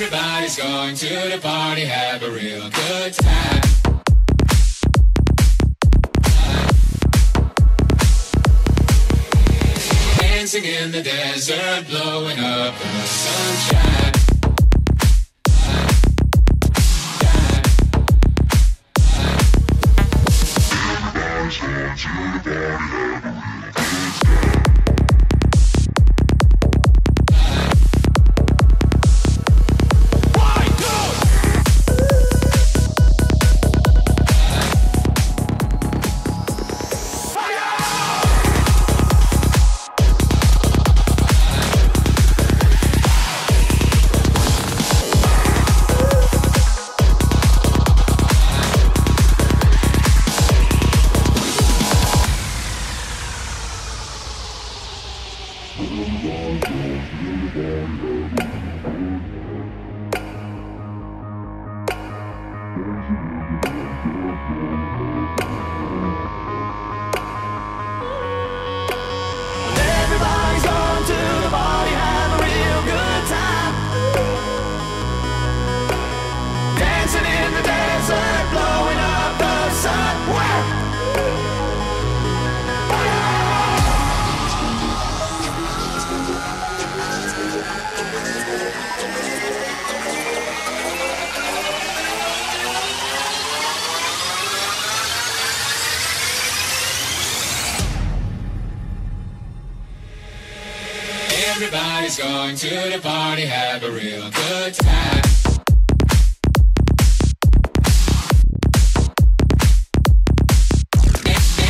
Everybody's going to the party, have a real good time. Dancing in the desert, blowing up in the sunshine. Everybody's going to the party, have a real good time. Everybody's going to the party, have a real good time. Dancing in the desert, blowing up the sun. Everybody's going to the party, have a real good time.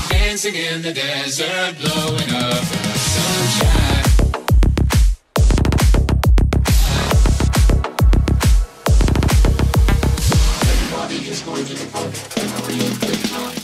Dancing in the desert, blowing up in the sunshine. Everybody is going to the party, have a real good time.